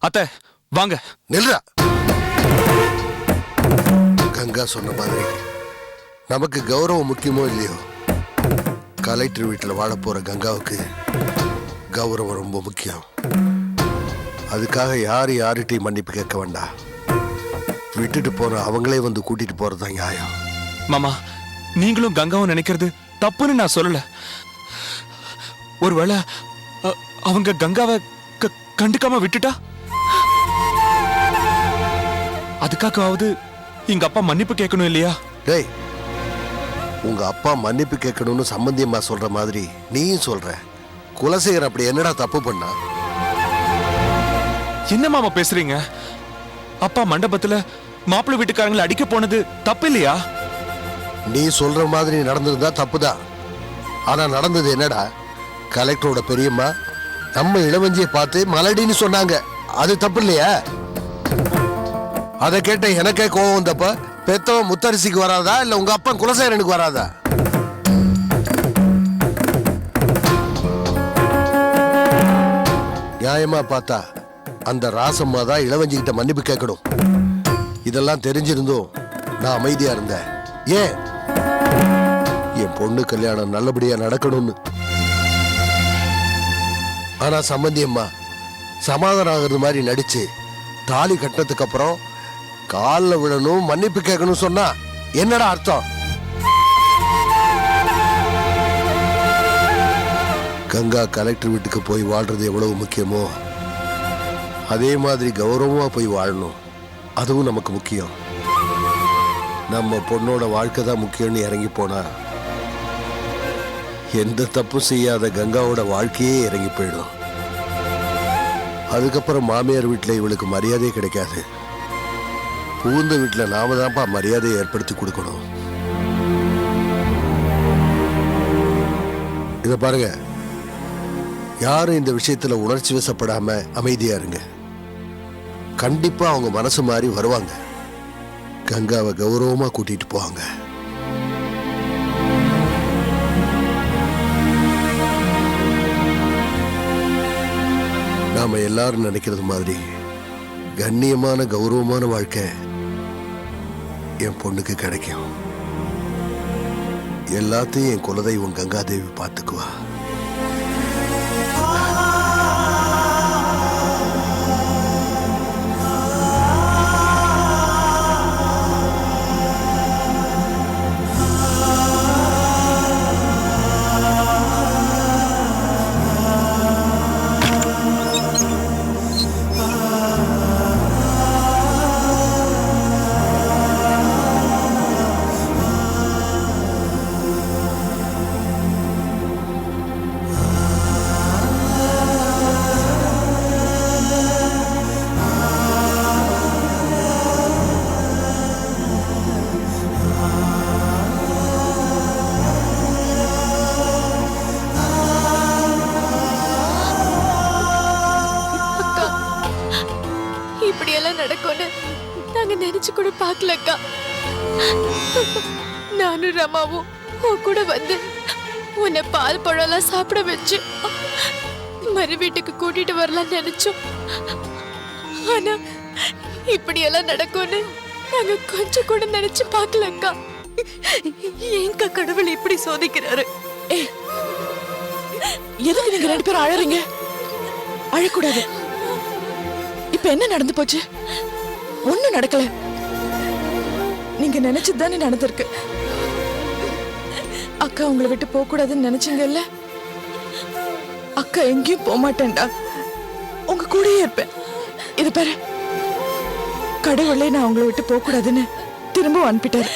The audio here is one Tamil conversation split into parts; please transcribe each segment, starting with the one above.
அத்தை வாங்க. நில்றா. கங்கா சொன்ன மாதிரி நமக்கு கௌரவம் முக்கியமோ இல்லையோ, கலெக்டர் வீட்டில் வாழ போற கங்காவுக்கு கௌரவம் ரொம்ப முக்கியம். அதுக்காக யார்கிட்டையும் மன்னிப்பு கேட்க வேண்டாம். விட்டுட்டு போற அவங்களே வந்து கூட்டிட்டு போறதுதான் நியாயம். மாமா, நீங்களும் கங்காவும் நினைக்கிறது தப்புன்னு நான் சொல்லல. ஒருவேளை அவங்க கங்காவை கண்டுக்காம விட்டுட்டா, அதுக்காகவாவது எங்க அப்பா மன்னிப்பு கேட்கணும் இல்லையா? டேய், உங்க அப்பா மன்னிப்பு கேட்கணும்னு சம்பந்தியம்மா சொல்ற மாதிரி நீயும் சொல்ற. குலசேகர் அப்படி என்னடா தப்பு பண்ணா? என்ன மாமா பேசுறீங்க? அப்பா மண்டபத்துல மாப்பிள்ளை வீட்டுக்காரங்களை அடிக்க போனது தப்பு இல்லையா? நீ சொல்ற மாதிரி நடந்திருந்தா தப்புதான். ஆனா நடந்தது என்னடா? கலெக்டரோட பெரியம்மா நம்ம இளவஞ்சியை பார்த்து மலடின்னு சொன்னாங்க. அது தப்பு இல்லையா? அதை கேட்ட எனக்கே கோவம் வந்தப்ப பெத்தவன் முத்தரசிக்கு வராதா இல்ல உங்க அப்பா குலசேகரனுக்கு வராதா? நியாயமா பார்த்தா அந்த ராசம்மா தான் இளவஞ்சிக்கிட்ட மன்னிப்பு கேட்கணும். இதெல்லாம் தெரிஞ்சிருந்தும் நான் அமைதியா இருந்தேன். ஏன்? என் பொண்ணு கல்யாணம் நல்லபடியா நடக்கணும்னு. ஆனா சம்பந்தியம்மா சமாதானம் ஆகிறது மாதிரி நடிச்சு தாலி கட்டினதுக்கு அப்புறம் காலில் விழணும் மன்னிப்பு கேட்கணும் சொன்னா என்னடா அர்த்தம்? கங்கா கலெக்டர் வீட்டுக்கு போய் வாழ்றது எவ்வளவு முக்கியமோ அதே மாதிரி கௌரவமா போய் வாழணும். அதுவும் நமக்கு முக்கியம். நம்ம பொண்ணோட வாழ்க்கை தான் முக்கியம்னு இறங்கி போனா எந்த தப்பும் செய்யாத கங்காவோட வாழ்க்கையே இறங்கி போயிடும். அதுக்கப்புறம் மாமியார் வீட்டில் இவளுக்கு மரியாதையே கிடைக்காது. புகுந்த வீட்டில் நாம தான்ப்பா மரியாதையை ஏற்படுத்தி கொடுக்கணும். இதை பாருங்க, யாரும் இந்த விஷயத்துல உணர்ச்சி வசப்படாம அமைதியா இருங்க. கண்டிப்பா அவங்க மனசு மாறி வருவாங்க. கங்காவை கௌரவமா கூட்டிட்டு போவாங்க. நாம எல்லாரும் நினைக்கிறது மாதிரி கண்ணியமான கௌரவமான வாழ்க்கை என் பொண்ணுக்கு கிடைக்கும். எல்லாத்தையும் என் குலதெய்வம் கங்காதேவி பார்த்துக்குவா. நடக்கும்னு நாங்க நினைச்சு கூட பாக்கலக்கா. நானும் ரமாவும் உன் கூட வந்து உன்னை பால் பழம்லாம் சாப்பிட வச்சு மறு வீட்டுக்கு கூட்டிட்டு வரலாம்னு நினைச்சோம். ஆனா இப்படியெல்லாம் நடக்கும்னு நாங்க கொஞ்சம் கூட நினைச்சு பாக்கலக்கா. ஏங்க கடவுள் இப்படி சோதிக்கிறாரு? எதுக்கு நீங்க 2 பேரும் அழறீங்க? அழக்கூடாது. இப்ப என்ன நடந்து போச்சு? ஒண்ணும் நடக்கல. நீங்க நினைச்சதுதானே நடந்திருக்கு. அக்கா உங்களை விட்டு போக கூடாதுன்னு நினைச்சீங்கல்ல? அக்கா எங்கேயும் போக மாட்டேன்டா, உங்க கூடயே இருப்பேன். இது பாரு, கடவுளே நான் உங்களை விட்டு போக கூடாதுன்னு திரும்ப அனுப்பிட்டாரு.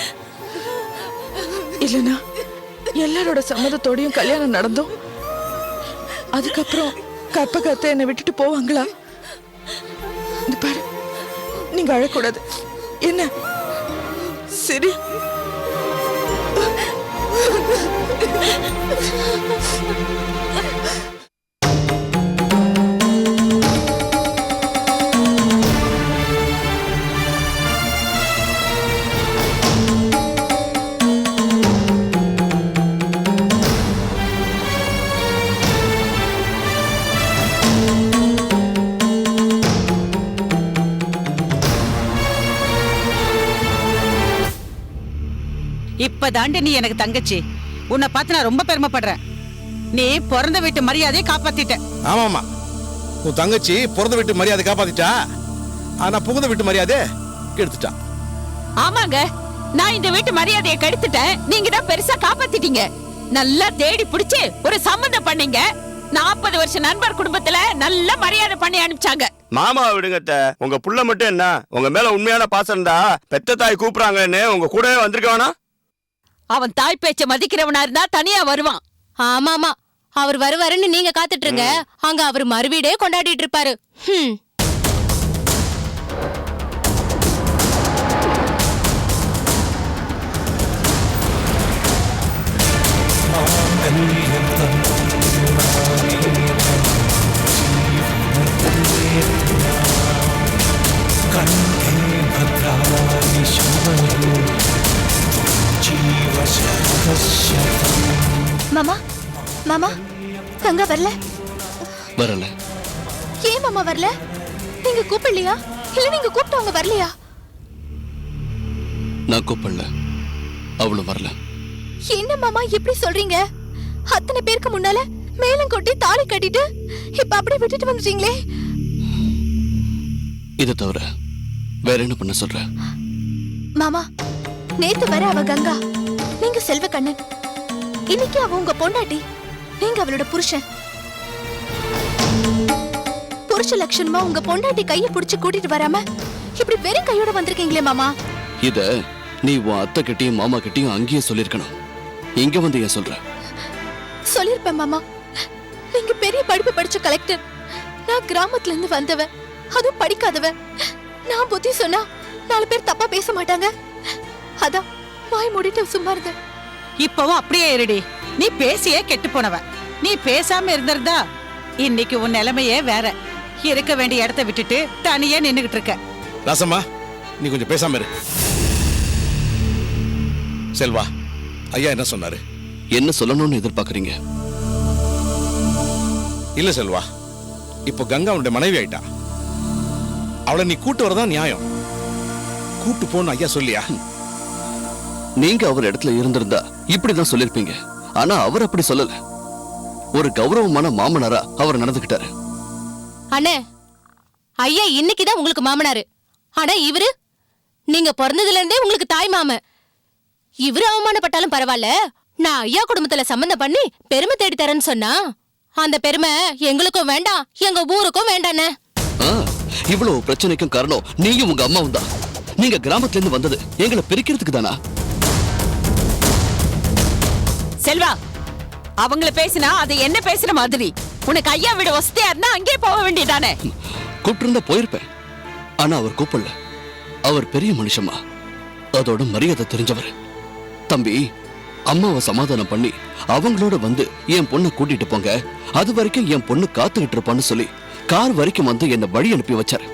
இல்லனா எல்லாரோட சம்மதத்தோடையும் கல்யாணம் நடந்தோம். அதுக்கப்புறம் கற்ப கத்த என்னை விட்டுட்டு போவாங்களா? இது பாரு, நீங்க அழக்கூடாது. என்ன சரி? இப்பதாண்டி நீ எனக்கு தங்கச்சி. உன்னை பார்த்து நான் ரொம்ப பெருமைப்படுறேன். நீ பிறந்த வீட்டு மரியாதையை காப்பாத்திட்ட. ஆமாமா, உன் தங்கச்சி பிறந்த வீட்டு மரியாதை காப்பாத்திட்டா, ஆனா புகுந்த வீட்டு மரியாதை கெடுத்துட்டா. ஆமாங்க, நான் இந்த வீட்டு மரியாதையை கெடுத்துட்டேன். நீங்க தான் பெருசா காப்பாத்திட்டீங்க. நல்லா தேடி பிடிச்சு ஒரு சம்மந்தம் பண்ணீங்க. 40 வருஷ நண்பர் குடும்பத்துல நல்ல மரியாதை பண்ணி அனுப்பிச்சாங்க. மாமா விடுங்கத்த, உங்க புள்ள மட்டும் என்ன, உங்க மேல உண்மையான பாசம் இருந்தா பெத்த தாய் கூப்பிடுறாங்கன்னு உங்க கூடவே வந்திருக்க வேணா? அவன் தாய் பேச்ச மதிக்கிறவனா இருந்தா தனியா வருவான். ஆமாமா, அவர் வருவாருன்னு நீங்க காத்துட்டு இருங்க. அங்க அவர் மறுவீடே கொண்டாடிட்டு இருப்பாரு. மாமா, மாமா, கங்கா வரல? வரல. ஏன் மாமா வரல? நீங்க கூப்பிடலையா? இல்ல நீங்க கூப்பிட்டவங்க வரலையா? நான் கூப்பிடல, அவளும் வரல. என்ன மாமா இப்படி சொல்றீங்க? அத்தனை பேருக்கு முன்னால மேலம் கொட்டி தாலி கட்டிட்டு இப்ப அப்படியே விட்டுட்டு வந்துட்டீங்களே. இதை தவிர வேற என்ன பண்ண சொல்ற? மாமா, நேத்து வர அவ கங்கா, நீங்க செல்வ கண்ணன். இன்னைக்கு அவ உங்க பொண்டாட்டி, நீங்க அவளோட புருஷன். புருஷ லட்சணமா உங்க பொண்டாட்டி கைய புடிச்சு கூட்டிட்டு வராம இப்படி வெறும் கையோட வந்திருக்கீங்களே மாமா. இத நீ உன் அத்தை கிட்டயும் மாமா கிட்டயும் அங்கேயே சொல்லிருக்கணும். இங்க வந்து ஏன் சொல்ற? சொல்லிருப்பேன் மாமா. நீங்க பெரிய படிப்பு படிச்ச கலெக்டர், நான் கிராமத்துல இருந்து வந்தவ, அதுவும் படிக்காதவ. நான் புத்தி சொன்னா 4 பேர் தப்பா பேச மாட்டாங்க. அதான் வாய் மூடிட்டு சும்மா இருந்தேன். இப்பவும் அப்படியே இருடி. நீ பேசியே கெட்டு போனவ. நீ பேசாம இருந்திருந்தா இன்னைக்கு உன் நிலைமையே வேற. இருக்க வேண்டிய இடத்தை விட்டுட்டு தனியா நின்னுகிட்டு இருக்க. ராசம்மா, நீ கொஞ்சம் பேசாம இரு. செல்வா, ஐயா என்ன சொன்னாரு? என்ன சொல்லணும்னு எதிர்பார்க்கறீங்க? இல்ல செல்வா, இப்போ கங்கா உன்னுடைய மனைவி ஆயிட்டா. அவளை நீ கூட்டு வரதான் நியாயம். கூட்டு போன்னு ஐயா சொல்லியா? நீங்க அவர் இடத்துல இருந்திருந்தா இப்படிதான் சொல்லிருப்பீங்க. ஆனா அவர் அப்படி சொல்லல. ஒரு கௌரவமான மாமனாரா அவர் நடந்துகிட்டாரு. அண்ணே, ஐயா இன்னைக்குதான் உங்களுக்கு மாமனாரு. ஆனா இவரு, நீங்க பிறந்ததுல இருந்தே உங்களுக்கு தாய் மாம. இவரு அவமானப்பட்டாலும் பரவாயில்ல, நான் ஐயா குடும்பத்துல சம்பந்தம் பண்ணி பெருமை தேடி தரேன்னு சொன்னா அந்த பெருமை எங்களுக்கும் வேண்டாம், எங்க ஊருக்கும் வேண்டாண்ணே. இவ்வளவு பிரச்சனைக்கும் காரணம் நீயும் உங்க அம்மாவும் தான். நீங்க கிராமத்துல இருந்து வந்தது எங்களை பிரிக்கிறதுக்கு தானா? செல்வா, அவங்கள பேசினா அது என்ன பேசுற மாதிரி. உனக்கு ஐயா விட வசதியா இருந்தா அங்கே போக வேண்டியதானே. கூப்பிட்டு இருந்தா போயிருப்பேன். ஆனா அவர் கூப்பிடல. அவர் பெரிய மனுஷமா, அதோட மரியாதை தெரிஞ்சவர். தம்பி, அம்மாவை சமாதானம் பண்ணி அவங்களோட வந்து என் பொண்ணை கூட்டிட்டு போங்க, அது வரைக்கும் என் பொண்ணு காத்துக்கிட்டு இருப்பான்னு சொல்லி கார் வரைக்கும் வந்து என்ன வழி அனுப்பி வச்சாரு.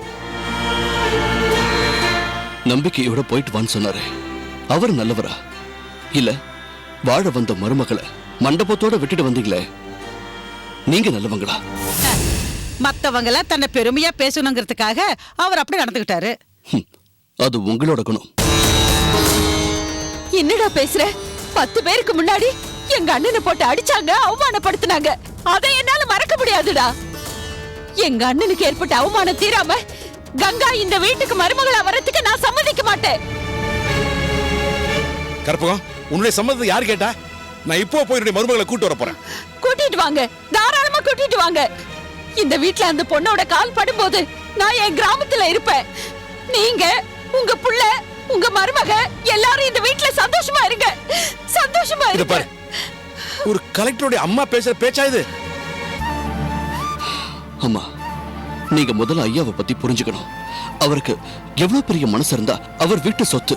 நம்பிக்கையோட போயிட்டு வான்னு சொன்னாரு. அவர் நல்லவரா? இல்ல வாழ வந்த மருமகளை மண்டபத்தோட விட்டுட்டு வந்தீங்களே, நீங்க நல்லவங்களா? மத்தவங்கள தன்னை பெருமையா பேசணுங்கிறதுக்காக அவர் அப்படி நடந்துகிட்டாரு. அது உங்களோட குணம். என்னடா பேசுற? 10 பேருக்கு முன்னாடி எங்க அண்ணனை போட்டு அடிச்சாங்க, அவமானப்படுத்தினாங்க. அதை என்னால மறக்க முடியாதுடா. எங்க அண்ணனுக்கு ஏற்பட்ட அவமானம் தீராம கங்கா இந்த வீட்டுக்கு மருமகளா வரதுக்கு நான் சம்மதிக்க மாட்டேன். கற்பகம், உன்னுடைய சம்மதத்தை யார் கேட்டா? நான் இப்போ போய் என்னுடைய மருமகளை கூட்டு வர போறேன். கூட்டிட்டு வாங்க, தாராளமா கூட்டிட்டு வாங்க. இந்த வீட்ல அந்த பொண்ணோட கால் படும்போது நான் என் கிராமத்துல இருப்பேன். நீங்க, உங்க புள்ள, உங்க மருமக எல்லாரும் இந்த வீட்ல சந்தோஷமா இருங்க, சந்தோஷமா இருங்க. ஒரு கலெக்டருடைய அம்மா பேசுற பேச்சா இது? அம்மா, நீங்க முதல்ல ஐயாவை பத்தி புரிஞ்சுக்கணும். அவருக்கு எவ்வளவு பெரிய மனசு இருந்தா அவர் வீட்டு சொத்து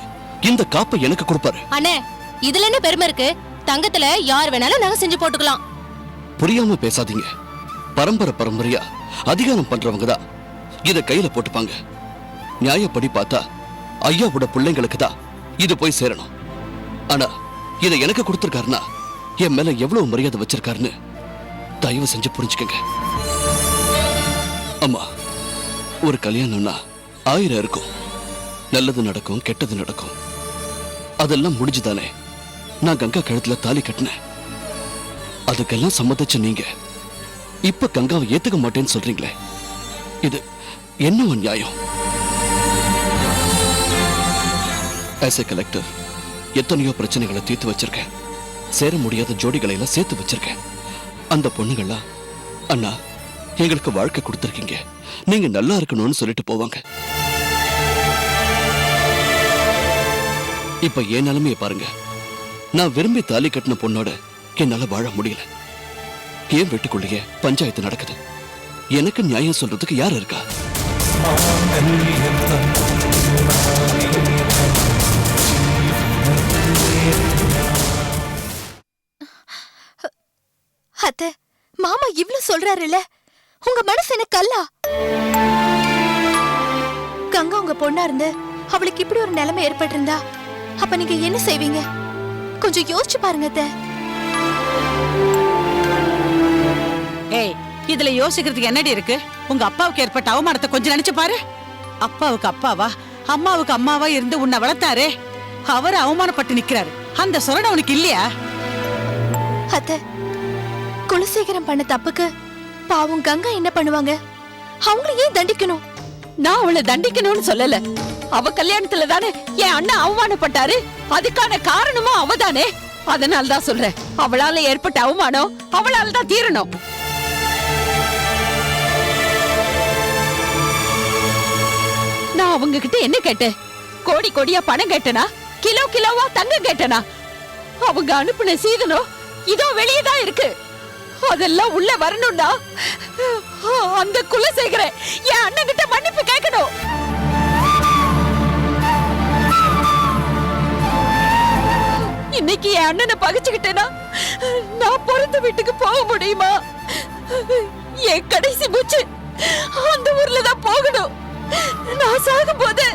இந்த காப்பை எனக்கு கொடுப்பாரு. அண்ணே, இதுல என்ன பெருமை இருக்கு? தங்கத்துல யார் வேணாலும் நாங்க செஞ்சு போட்டுக்கலாம். புரியாம பேசாதீங்க. பரம்பரை பரம்பரையா அதிகாரம் பண்றவங்க தான் இத கையில போட்டுப்பாங்க. நியாயப்படி பார்த்தா ஐயாவோட பிள்ளைங்களுக்கு தான் இது போய் சேரணும். ஆனா இதை எனக்கு கொடுத்திருக்காருன்னா என் மேல எவ்வளவு மரியாதை வச்சிருக்காருன்னு தயவு செஞ்சு புரிஞ்சுக்கங்க. அம்மா, ஒரு கல்யாணம்னா 1000 இருக்கும். நல்லது நடக்கும், கெட்டது நடக்கும். அதெல்லாம் முடிஞ்சுதானே நான் கங்கா கழுத்துல தாலி கட்டினேன். அதுக்கெல்லாம் சம்மதிச்ச நீங்க இப்ப கங்காவை ஏத்துக்க மாட்டேன்னு சொல்றீங்களே, இது என்ன நியாயம்? ஆஸ் எ கலெக்டர் எத்தனையோ பிரச்சனைகளை தீர்த்து வச்சிருக்கேன். சேர முடியாத ஜோடிகளை எல்லாம் சேர்த்து வச்சிருக்கேன். அந்த பொண்ணுங்களா, அண்ணா எங்களுக்கு வாழ்க்கை கொடுத்துருக்கீங்க, நீங்க நல்லா இருக்கணும்னு சொல்லிட்டு போவாங்க. இப்ப என் நிலைமையை பாருங்க. நான் விரும்பி தாலி கட்டின பொண்ணோட என்னால வாழ முடியல. ஏன் வீட்டுக்குள்ளேயே பஞ்சாயத்து நடக்குது. எனக்கு நியாயம் சொல்றதுக்கு யார் இருக்கா? அத்தை, மாமா இவ்ளோ சொல்றாருல்ல, உங்க மனசு என்ன கல்லா? கங்கா உங்க பொண்ணா இருந்து அவளுக்கு இப்படி ஒரு நிலைமை ஏற்பட்டிருந்தா அப்ப நீங்க என்ன செய்வீங்க? கொஞ்சம் யோசிச்சு பாருங்க அத்தை. ஏய், இதுல யோசிக்கிறதுக்கு என்னடி இருக்கு? உங்க அப்பாவுக்கு ஏற்பட்ட அவமானத்தை கொஞ்சம் நினைச்சு பாரு. அப்பாவுக்கு அப்பாவா அம்மாவுக்கு அம்மாவா இருந்து உன்னை வளர்த்தாரே, அவர் அவமானப்பட்டு நிக்கிறாரு. அந்த சொரணை உனக்கு இல்லையா? அத்தை, குலசேகரம் பண்ண தப்புக்கு பாவம் கங்கா என்ன பண்ணுவாங்க? அவங்கள ஏன் தண்டிக்கணும்? நான் அவளை தண்டிக்கணும்னு சொல்லல. அவ கல்யாணத்துல தானே என் அண்ணன் அவமானப்பட்டாரு. அதுக்கான காரணமும் அவதானே. அதனால தான் சொல்றேன், அவளால ஏற்பட்ட அவமானம் அவளால தான் தீரணும். நான் அவங்க கிட்ட என்ன கேட்டேன்? கோடி கோடியா பணம் கேட்டனா? கிலோ கிலோவா தங்கம் கேட்டனா? அவங்க அனுப்புன சீதனம் இதோ வெளியேதான் இருக்கு. அதெல்லாம் உள்ள வரணும்னா அந்த குலசேகரன் என் அண்ணன் கிட்ட மன்னிப்பு கேட்கணும். இன்னைக்கு என் அண்ணனை பகைச்சுக்கிட்டேனா நான் பிறந்த வீட்டுக்கு போக முடியுமா? என் கடைசி மூச்சு அந்த ஊர்ல தான் போகணும். நான் சாகும் போது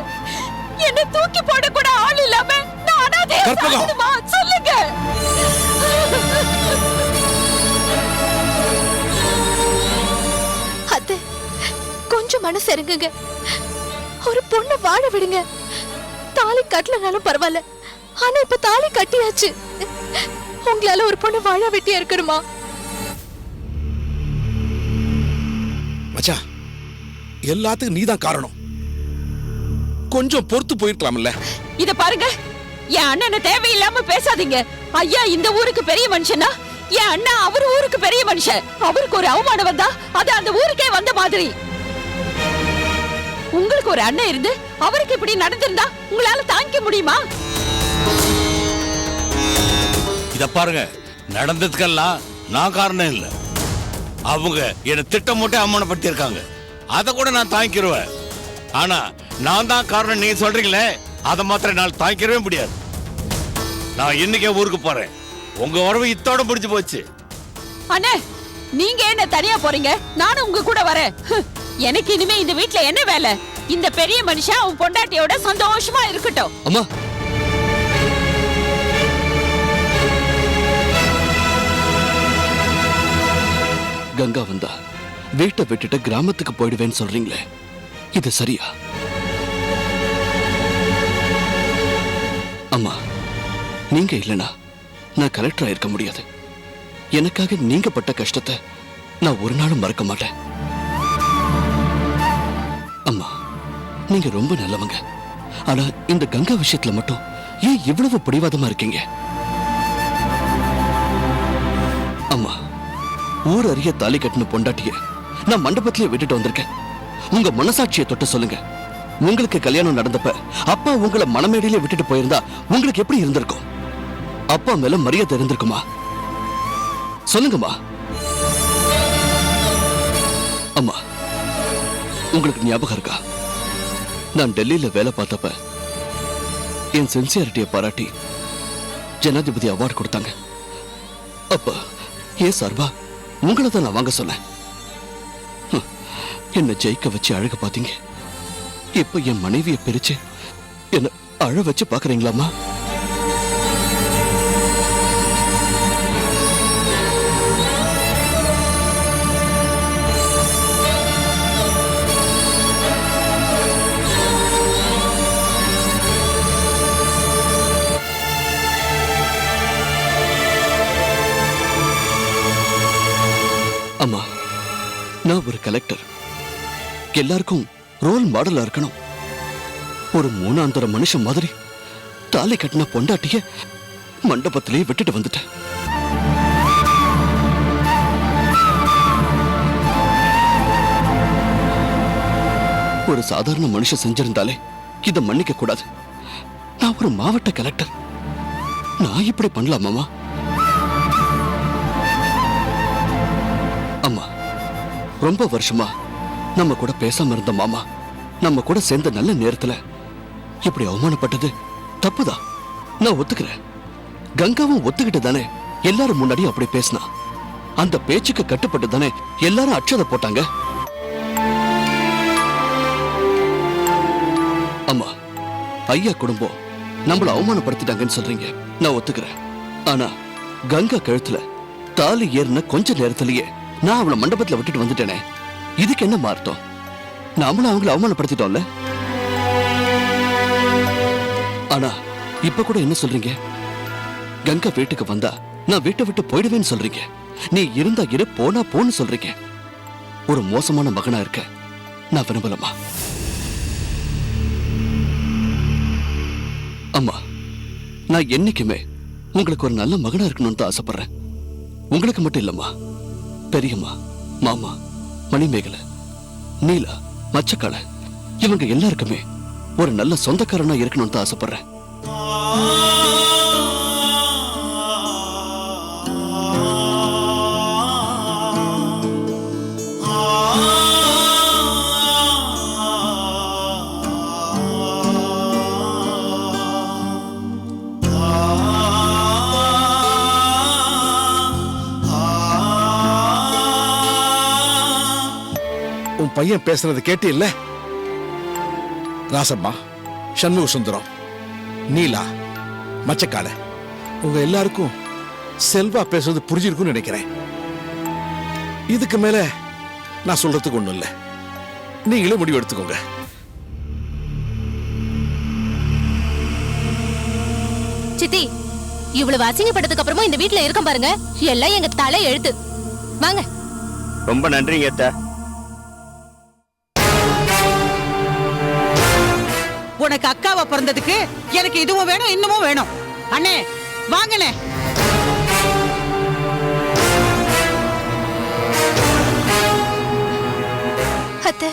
என்ன தூக்கி போட கூட ஆள் இல்லாம நான் அனாதையா சாகணுமா? சொல்லுங்க. அத்தை, கொஞ்சம் மனசு இறங்குங்க. ஒரு பொண்ணு வாழ விடுங்க. தாலி கட்டலனாலும் பரவாயில்ல, ஆனா இப்ப தாலி கட்டியாச்சு. உங்களால ஒரு பொண்ணு வாழ வெட்டியா இருக்கணுமா? மச்சான், எல்லாத்துக்கும் நீதான் காரணம். கொஞ்சம் பொறுத்து போயிருக்கலாம்ல. இத பாருங்க, என் அண்ணனை தேவையில்லாம பேசாதீங்க. ஐயா இந்த ஊருக்கு பெரிய மனுஷனா? என் அண்ணா அவர் ஊருக்கு பெரிய மனுஷன். அவருக்கு ஒரு அவமானம் வந்தா அது அந்த ஊருக்கே வந்த மாதிரி. உங்களுக்கு ஒரு அண்ணன் இருந்து அவருக்கு இப்படி நடந்திருந்தா உங்களால தாங்கிக்க முடியுமா? இத பாருங்க, நடந்ததுக்கெல்லாம் நான் காரணம் இல்ல. அவங்க என்ன திட்டம் போட்டு அவமானப்படுத்தி இருக்காங்க. அதை கூட நான் தாங்கிக்கிருவேன். ஆனா நான் தான் காரணம் நீங்க சொல்றீங்களே, அதை மாத்திரம் நான் தாங்கிக்கவே முடியாது. நான் இன்னைக்கே ஊருக்கு போறேன். உங்க உறவு இத்தோட முடிஞ்சு போச்சு. அண்ணே, நீங்க என்ன தனியா போறீங்க? நானும் உங்க கூட வரேன். எனக்கு இனிமே இந்த வீட்ல என்ன வேலை? இந்த பெரிய மனுஷன் அவன் பொண்டாட்டியோட சந்தோஷமா இருக்கட்டும். அம்மா, கங்கா வந்தா வீட்டை விட்டுட்டு கிராமத்துக்கு போயிடுவேன்னு சொல்றீங்களே, இது சரியா? அம்மா, நீங்க இல்லனா நான் கலெக்டரா இருக்க முடியாது. எனக்காக நீங்க பட்ட கஷ்டத்தை நான் ஒரு நாளும் மறக்க மாட்டேன். அம்மா, நீங்க ரொம்ப நல்லவங்க. ஆனா இந்த கங்கா விஷயத்துல மட்டும் ஏன் இவ்வளவு பிடிவாதமா இருக்கீங்க? அம்மா, ஊர் அறிய தாலி கட்டின பொண்டாட்டிய நான் மண்டபத்திலே விட்டுட்டு வந்திருக்கேன். உங்க மனசாட்சியை தொட்டு சொல்லுங்க. உங்களுக்கு கல்யாணம் நடந்தப்ப அப்பா உங்களை மனமேடையிலே விட்டுட்டு போயிருந்தா உங்களுக்கு எப்படி இருந்திருக்கும்? அப்பா மேல மரியாதை இருந்திருக்குமா? சொல்லுங்கம்மா. அம்மா, உங்களுக்கு ஞாபகம் இருக்கா? நான் டெல்லியில வேலை பார்த்தப்ப என் சின்சியாரிட்டியை பாராட்டி ஜனாதிபதி அவார்டு கொடுத்தாங்க. அப்ப ஏன் சார்பா உங்களை தான் நான் வாங்க சொன்னேன். என்ன ஜெயிக்க வச்சு அழக பாத்தீங்க. இப்ப என் மனைவியை பிரிச்சு என்ன அழ வச்சு பாக்குறீங்களாமா? அம்மா, நான் ஒரு கலெக்டர். எல்லாருக்கும் ரோல் மாடலா இருக்கணும். ஒரு மூணாந்தர மனுஷன் மாதிரி தாலி கட்டின பொண்டாட்டிய மண்டபத்திலேயே விட்டுட்டு வந்துட்டேன். ஒரு சாதாரண மனுஷன் செஞ்சிருந்தாலே இதை மன்னிக்க கூடாது. நான் ஒரு மாவட்ட கலெக்டர். நான் இப்படி பண்ணலாமாமா? அம்மா, ரொம்ப வருஷமா நம்ம கூட பேசாம இருந்த மாமா நம்ம கூட சேர்ந்த நல்ல நேரத்துல இப்படி அவமானப்பட்டது தப்புதான். நான் ஒத்துக்கிறேன். கங்காவும் ஒத்துக்கிட்டு தானே எல்லாரும் முன்னாடி அப்படி பேசினா. அந்த பேச்சுக்கு கட்டுப்பட்டு தானே எல்லாரும் அட்சதை போட்டாங்க. அம்மா, ஐயா குடும்பம் நம்மள அவமானப்படுத்திட்டாங்கன்னு சொல்றீங்க, நான் ஒத்துக்கிறேன். ஆனா கங்கா கழுத்துல தாலி ஏறின கொஞ்ச நேரத்திலேயே நான் அவளை மண்டபத்துல விட்டுட்டு வந்துட்டேனே, இதுக்கு என்ன மார்த்தம்? நாமளும் அவங்கள அவமானப்படுத்திட்டோம்ல. ஆனா இப்ப கூட என்ன சொல்றீங்க? கங்கா வீட்டுக்கு வந்தா நான் வீட்டை விட்டு போயிடுவேன்னு சொல்றீங்க. நீ இருந்தா இரு, போனா போன்னு சொல்றீங்க. ஒரு மோசமான மகனா இருக்க நான் விரும்பலமா? அம்மா, நான் என்னைக்குமே உங்களுக்கு ஒரு நல்ல மகனா இருக்கணும்னு தான் ஆசைப்படுறேன். உங்களுக்கு மட்டும் இல்லம்மா, பெரியம்மா, மாமா, மணிமேகலை, நீலா, மச்சக்கால இவங்க எல்லாருக்குமே ஒரு நல்ல சொந்தக்காரனா இருக்கணும்னு தான் ஆசைப்படுறேன். உன் பையன் பேசுறது கேட்டு இல்ல? ராசம்மா, சண்முக சுந்தரம், நீலா, மச்சக்கால உங்க எல்லாருக்கும் செல்வா பேசுறது புரிஞ்சிருக்கும்னு நினைக்கிறேன். இதுக்கு மேல நான் சொல்றதுக்கு ஒண்ணும் இல்ல. நீங்களே முடிவு எடுத்துக்கோங்க. சித்தி, இவ்வளவு அசிங்கப்பட்டதுக்கு அப்புறமா இந்த வீட்ல இருக்க பாருங்க, எல்லாம் எங்க தலை எழுத்து. வாங்க. ரொம்ப நன்றிங்க அத்தை. உனக்கு அக்காவா பிறந்ததுக்கு எனக்கு இதுவும் வேணும் இன்னமும் வேணும். அண்ணே வாங்கண்ணே. அத்தை,